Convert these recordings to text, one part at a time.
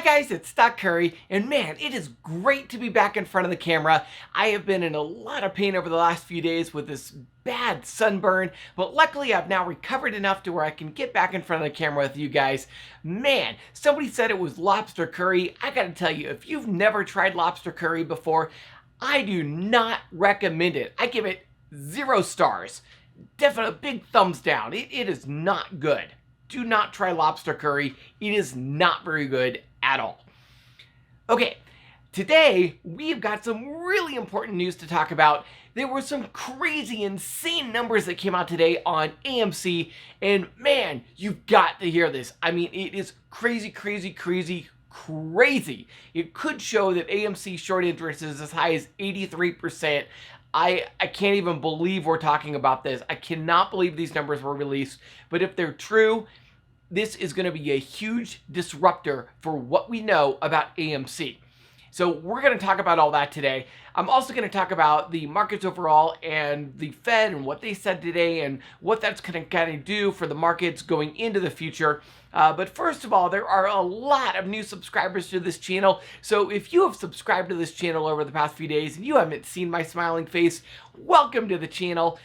Hi guys, it's Stock Curry, and man, it is great to be back in front of the camera. I have been in a lot of pain over the last few days with this bad sunburn, but luckily I've now recovered enough to where I can get back in front of the camera with you guys. Man, somebody said it was lobster curry. I gotta tell you, if you've never tried lobster curry before, I do not recommend it. I give it 0 stars. Definitely a big thumbs down. It is not good. Do not try lobster curry. It is not very good at all. Okay, today we've got some really important news to talk about. There were some crazy, insane numbers that came out today on AMC, and man, you've got to hear this. I mean, it is crazy, crazy, crazy, crazy. It could show that AMC short interest is as high as 83%. I can't even believe we're talking about this. I cannot believe these numbers were released, but if they're true, this is going to be a huge disruptor for what we know about AMC. So we're going to talk about all that today. I'm also going to talk about the markets overall and the Fed and what they said today and what that's going to kind of do for the markets going into the future. But first of all, there are a lot of new subscribers to this channel. So if you have subscribed to this channel over the past few days and you haven't seen my smiling face, welcome to the channel.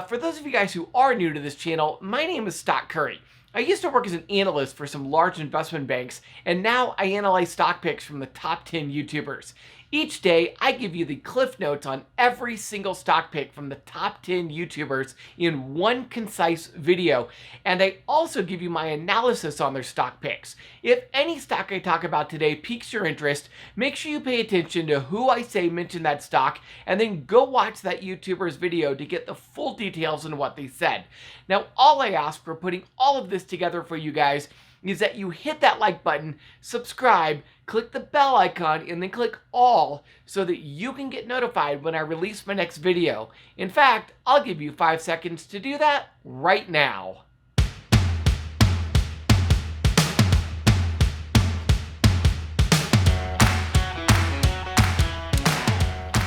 For those of you guys who are new to this channel, my name is Stock Curry. I used to work as an analyst for some large investment banks, and now I analyze stock picks from the top 10 YouTubers. Each day, I give you the cliff notes on every single stock pick from the top 10 YouTubers in one concise video, and I also give you my analysis on their stock picks. If any stock I talk about today piques your interest, make sure you pay attention to who I say mentioned that stock, and then go watch that YouTuber's video to get the full details on what they said. Now, all I ask for putting all of this together for you guys is that you hit that like button, subscribe, click the bell icon, and then click all so that you can get notified when I release my next video. In fact, I'll give you 5 seconds to do that right now.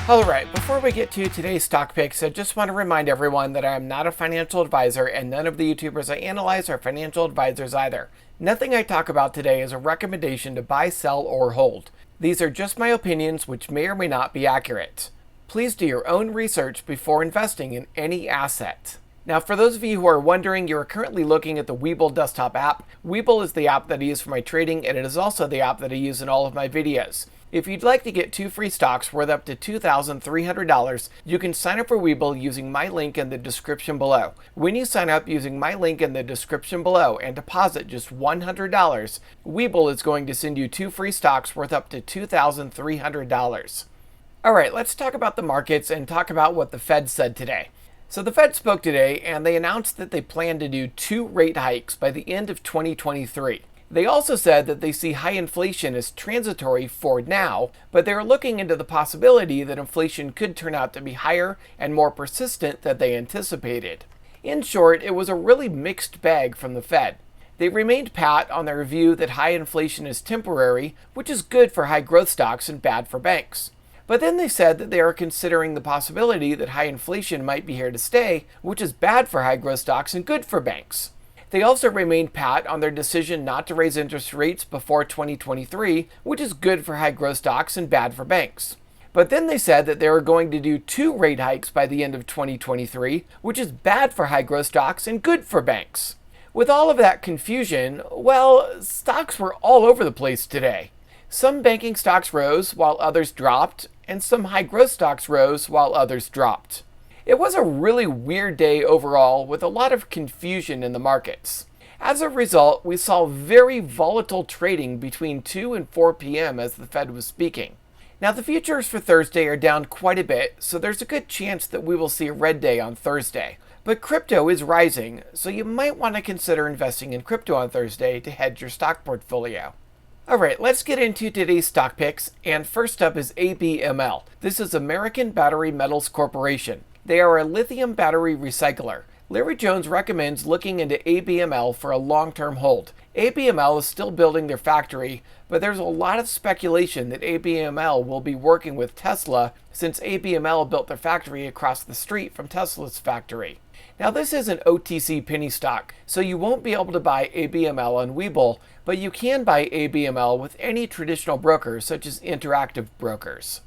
Alright, before we get to today's stock picks, I just want to remind everyone that I am not a financial advisor and none of the YouTubers I analyze are financial advisors either. Nothing I talk about today is a recommendation to buy, sell, or hold. These are just my opinions which may or may not be accurate. Please do your own research before investing in any asset. Now, for those of you who are wondering, you are currently looking at the Webull desktop app. Webull is the app that I use for my trading, and it is also the app that I use in all of my videos. If you'd like to get 2 free stocks worth up to $2,300, you can sign up for Webull using my link in the description below. When you sign up using my link in the description below and deposit just $100, Webull is going to send you 2 free stocks worth up to $2,300. Alright, let's talk about the markets and talk about what the Fed said today. So the Fed spoke today and they announced that they plan to do 2 rate hikes by the end of 2023. They also said that they see high inflation as transitory for now, but they are looking into the possibility that inflation could turn out to be higher and more persistent than they anticipated. In short, it was a really mixed bag from the Fed. They remained pat on their view that high inflation is temporary, which is good for high growth stocks and bad for banks. But then they said that they are considering the possibility that high inflation might be here to stay, which is bad for high growth stocks and good for banks. They also remained pat on their decision not to raise interest rates before 2023, which is good for high growth stocks and bad for banks. But then they said that they were going to do 2 rate hikes by the end of 2023, which is bad for high growth stocks and good for banks. With all of that confusion, well, stocks were all over the place today. Some banking stocks rose while others dropped, and some high growth stocks rose while others dropped. It was a really weird day overall with a lot of confusion in the markets. As a result, we saw very volatile trading between 2 and 4 p.m. as the Fed was speaking. Now the futures for Thursday are down quite a bit, so there's a good chance that we will see a red day on Thursday. But crypto is rising, so you might want to consider investing in crypto on Thursday to hedge your stock portfolio. Alright, let's get into today's stock picks, and first up is ABML. This is American Battery Metals Corporation. They are a lithium battery recycler. Larry Jones recommends looking into ABML for a long-term hold. ABML is still building their factory, but there's a lot of speculation that ABML will be working with Tesla since ABML built their factory across the street from Tesla's factory. Now this is an OTC penny stock, so you won't be able to buy ABML on Webull, but you can buy ABML with any traditional brokers such as Interactive Brokers.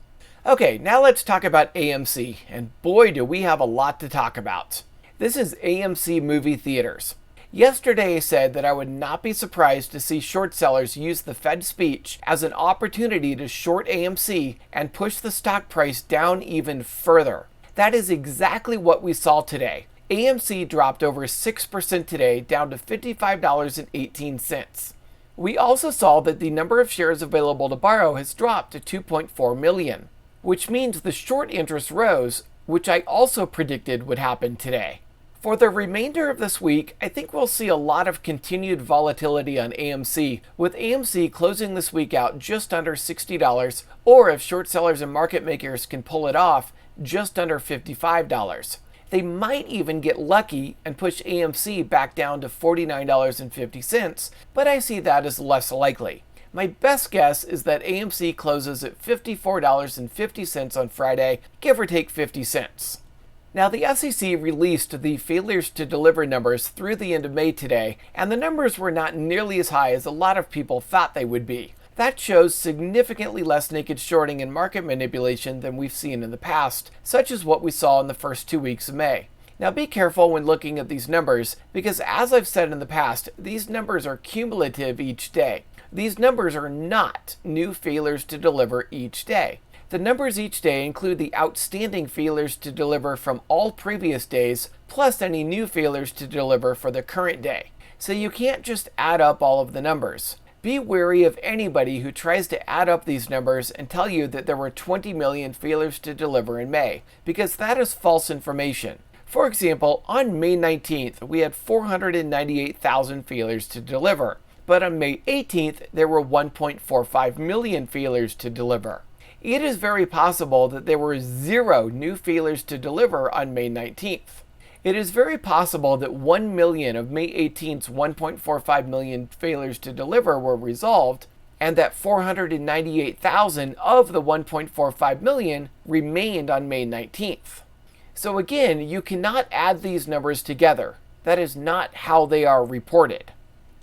Okay, now let's talk about AMC, and boy do we have a lot to talk about. This is AMC Movie Theaters. Yesterday I said that I would not be surprised to see short sellers use the Fed speech as an opportunity to short AMC and push the stock price down even further. That is exactly what we saw today. AMC dropped over 6% today, down to $55.18. We also saw that the number of shares available to borrow has dropped to 2.4 million, which means the short interest rose, which I also predicted would happen today. For the remainder of this week, I think we'll see a lot of continued volatility on AMC, with AMC closing this week out just under $60, or if short sellers and market makers can pull it off, just under $55. They might even get lucky and push AMC back down to $49.50, but I see that as less likely. My best guess is that AMC closes at $54.50 on Friday, give or take 50 cents. Now, the SEC released the failures to deliver numbers through the end of May today, and the numbers were not nearly as high as a lot of people thought they would be. That shows significantly less naked shorting and market manipulation than we've seen in the past, such as what we saw in the first 2 weeks of May. Now be careful when looking at these numbers, because as I've said in the past, these numbers are cumulative each day. These numbers are not new failures to deliver each day. The numbers each day include the outstanding failures to deliver from all previous days, plus any new failures to deliver for the current day. So you can't just add up all of the numbers. Be wary of anybody who tries to add up these numbers and tell you that there were 20 million failures to deliver in May, because that is false information. For example, on May 19th, we had 498,000 failures to deliver, but on May 18th, there were 1.45 million failures to deliver. It is very possible that there were 0 new failures to deliver on May 19th. It is very possible that 1 million of May 18th's 1.45 million failures to deliver were resolved, and that 498,000 of the 1.45 million remained on May 19th. So again, you cannot add these numbers together. That is not how they are reported.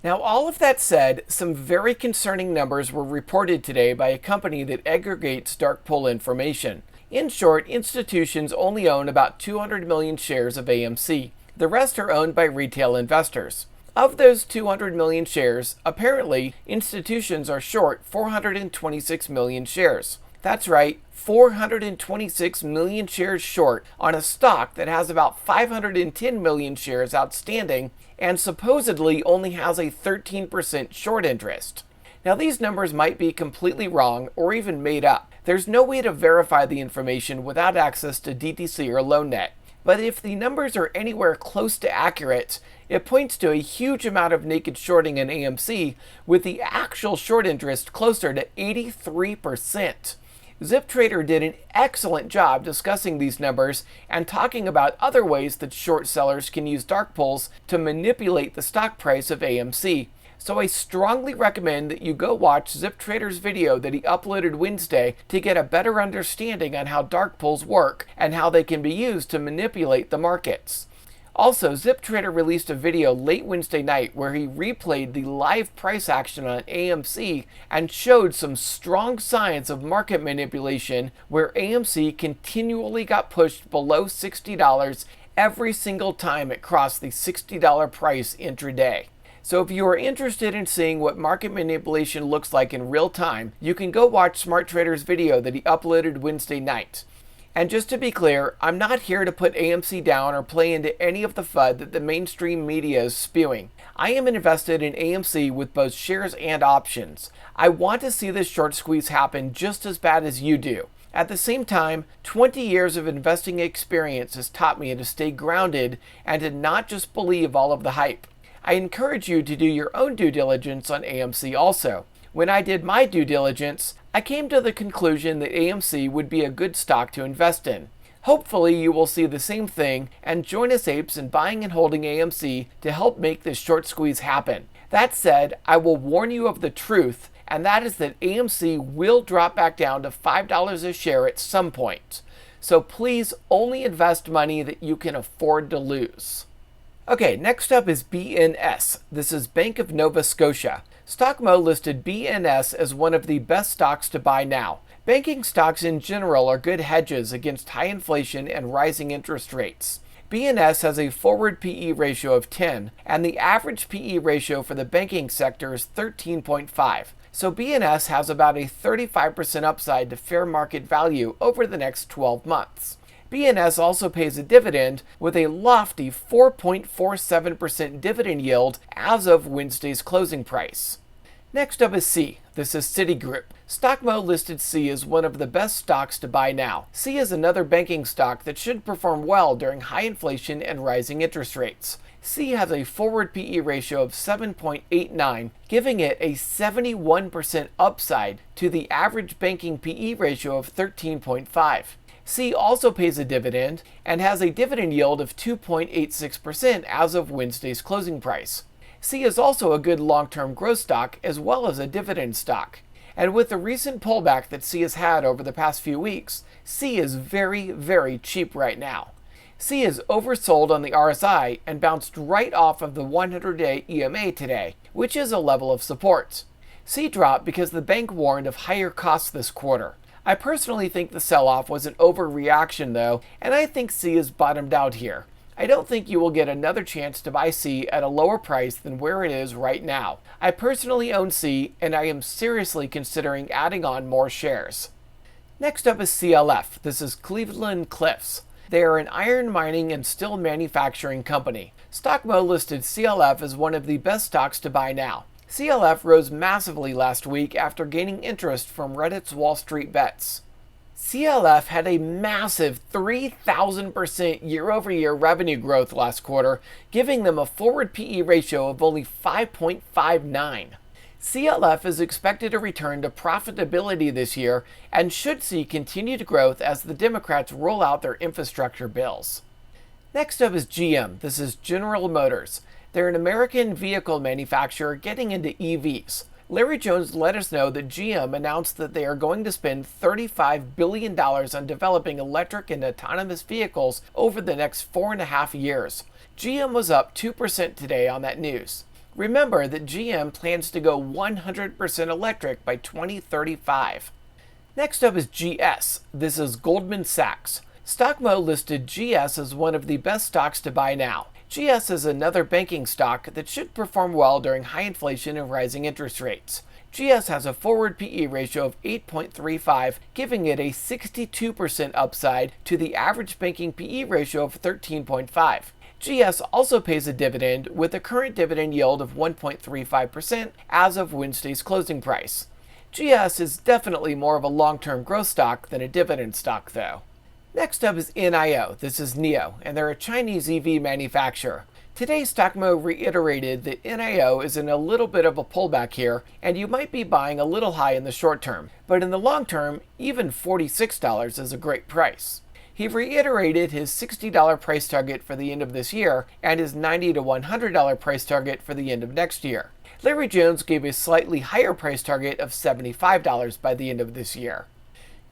Now, all of that said, some very concerning numbers were reported today by a company that aggregates dark pool information. In short, institutions only own about 200 million shares of AMC. The rest are owned by retail investors. Of those 200 million shares, apparently, institutions are short 426 million shares. That's right, 426 million shares short on a stock that has about 510 million shares outstanding and supposedly only has a 13% short interest. Now, these numbers might be completely wrong or even made up. There's no way to verify the information without access to DTC or LoanNet. But if the numbers are anywhere close to accurate, it points to a huge amount of naked shorting in AMC, with the actual short interest closer to 83%. ZipTrader did an excellent job discussing these numbers and talking about other ways that short sellers can use dark pools to manipulate the stock price of AMC. So I strongly recommend that you go watch ZipTrader's video that he uploaded Wednesday to get a better understanding on how dark pools work and how they can be used to manipulate the markets. Also, ZipTrader released a video late Wednesday night where he replayed the live price action on AMC and showed some strong signs of market manipulation where AMC continually got pushed below $60 every single time it crossed the $60 price intraday. So if you are interested in seeing what market manipulation looks like in real time, you can go watch Smart Trader's video that he uploaded Wednesday night. And just to be clear, I'm not here to put AMC down or play into any of the FUD that the mainstream media is spewing. I am invested in AMC with both shares and options. I want to see this short squeeze happen just as bad as you do. At the same time, 20 years of investing experience has taught me to stay grounded and to not just believe all of the hype. I encourage you to do your own due diligence on AMC also. When I did my due diligence, I came to the conclusion that AMC would be a good stock to invest in. Hopefully you will see the same thing and join us apes in buying and holding AMC to help make this short squeeze happen. That said, I will warn you of the truth, and that is that AMC will drop back down to $5 a share at some point. So please only invest money that you can afford to lose. Okay, next up is BNS. This is Bank of Nova Scotia. StockMo listed BNS as one of the best stocks to buy now. Banking stocks in general are good hedges against high inflation and rising interest rates. BNS has a forward PE ratio of 10, and the average PE ratio for the banking sector is 13.5. So BNS has about a 35% upside to fair market value over the next 12 months. BNS also pays a dividend with a lofty 4.47% dividend yield as of Wednesday's closing price. Next up is C. This is Citigroup. StockMo listed C as one of the best stocks to buy now. C is another banking stock that should perform well during high inflation and rising interest rates. C has a forward PE ratio of 7.89, giving it a 71% upside to the average banking PE ratio of 13.5. C also pays a dividend and has a dividend yield of 2.86% as of Wednesday's closing price. C is also a good long-term growth stock as well as a dividend stock. And with the recent pullback that C has had over the past few weeks, C is very, very cheap right now. C is oversold on the RSI and bounced right off of the 100-day EMA today, which is a level of support. C dropped because the bank warned of higher costs this quarter. I personally think the sell-off was an overreaction though, and I think C is bottomed out here. I don't think you will get another chance to buy C at a lower price than where it is right now. I personally own C, and I am seriously considering adding on more shares. Next up is CLF. This is Cleveland-Cliffs. They are an iron mining and steel manufacturing company. StockMo listed CLF as one of the best stocks to buy now. CLF rose massively last week after gaining interest from Reddit's Wall Street Bets. CLF had a massive 3,000% year-over-year revenue growth last quarter, giving them a forward PE ratio of only 5.59. CLF is expected to return to profitability this year and should see continued growth as the Democrats roll out their infrastructure bills. Next up is GM. This is General Motors. They're an American vehicle manufacturer getting into EVs. Larry Jones let us know that GM announced that they are going to spend $35 billion on developing electric and autonomous vehicles over the next 4.5 years. GM was up 2% today on that news. Remember that GM plans to go 100% electric by 2035. Next up is GS. This is Goldman Sachs. StockMo listed GS as one of the best stocks to buy now. GS is another banking stock that should perform well during high inflation and rising interest rates. GS has a forward PE ratio of 8.35, giving it a 62% upside to the average banking PE ratio of 13.5. GS also pays a dividend with a current dividend yield of 1.35% as of Wednesday's closing price. GS is definitely more of a long-term growth stock than a dividend stock though. Next up is NIO. This is NIO, and they're a Chinese EV manufacturer. Today, StockMo reiterated that NIO is in a little bit of a pullback here, and you might be buying a little high in the short term. But in the long term, even $46 is a great price. He reiterated his $60 price target for the end of this year and his $90 to $100 price target for the end of next year. Larry Jones gave a slightly higher price target of $75 by the end of this year.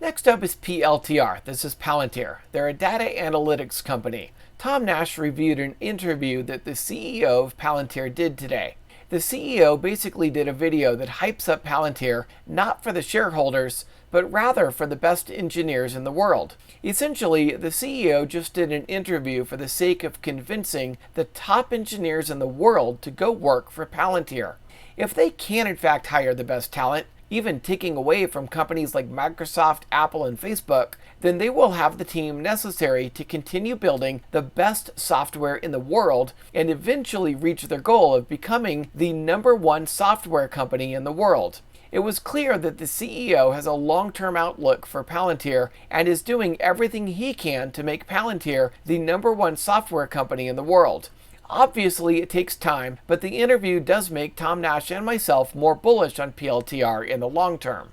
Next up is PLTR. This is Palantir. They're a data analytics company. Tom Nash reviewed an interview that the CEO of Palantir did today. The CEO basically did a video that hypes up Palantir not for the shareholders, but rather for the best engineers in the world. Essentially, the CEO just did an interview for the sake of convincing the top engineers in the world to go work for Palantir. If they can in fact hire the best talent, even taking away from companies like Microsoft, Apple, and Facebook, then they will have the team necessary to continue building the best software in the world and eventually reach their goal of becoming the #1 software company in the world. It was clear that the CEO has a long-term outlook for Palantir and is doing everything he can to make Palantir the #1 software company in the world. Obviously, it takes time, but the interview does make Tom Nash and myself more bullish on PLTR in the long term.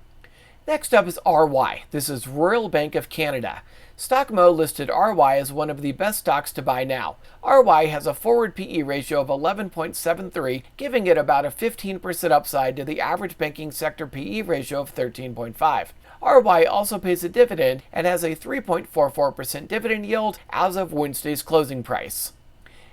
Next up is RY. This is Royal Bank of Canada. StockMo listed RY as one of the best stocks to buy now. RY has a forward PE ratio of 11.73, giving it about a 15% upside to the average banking sector PE ratio of 13.5. RY also pays a dividend and has a 3.44% dividend yield as of Wednesday's closing price.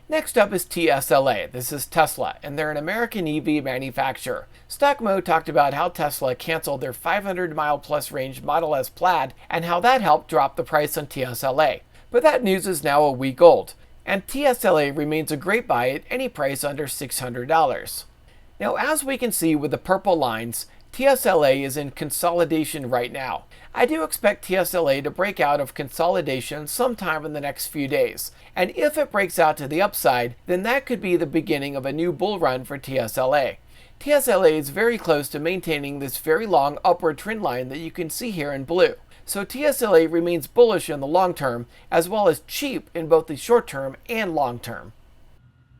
Next up is TSLA. This is Tesla, and they're an American EV manufacturer. StockMo talked about how Tesla canceled their 500-mile-plus range Model S Plaid and how that helped drop the price on TSLA. But that news is now a week old, and TSLA remains a great buy at any price under $600. Now, as we can see with the purple lines, TSLA is in consolidation right now. I do expect TSLA to break out of consolidation sometime in the next few days, and if it breaks out to the upside, then that could be the beginning of a new bull run for TSLA. TSLA is very close to maintaining this very long upward trend line that you can see here in blue. So TSLA remains bullish in the long term, as well as cheap in both the short term and long term.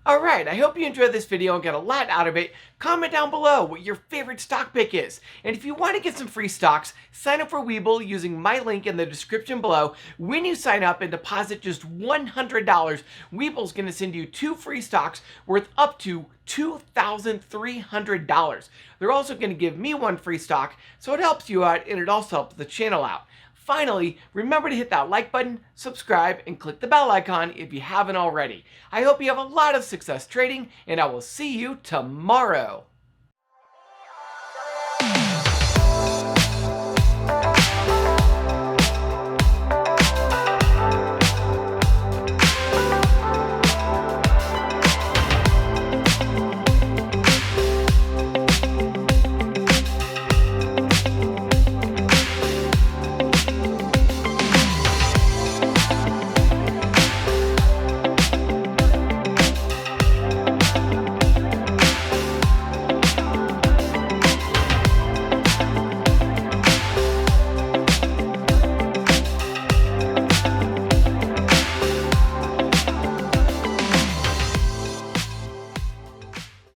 Alright, I hope you enjoyed this video and got a lot out of it. Comment down below what your favorite stock pick is. And if you want to get some free stocks, sign up for Webull using my link in the description below. When you sign up and deposit just $100, Webull's going to send you 2 free stocks worth up to $2,300. They're also going to give me 1 free stock, so it helps you out and it also helps the channel out. Finally, remember to hit that like button, subscribe, and click the bell icon if you haven't already. I hope you have a lot of success trading, and I will see you tomorrow.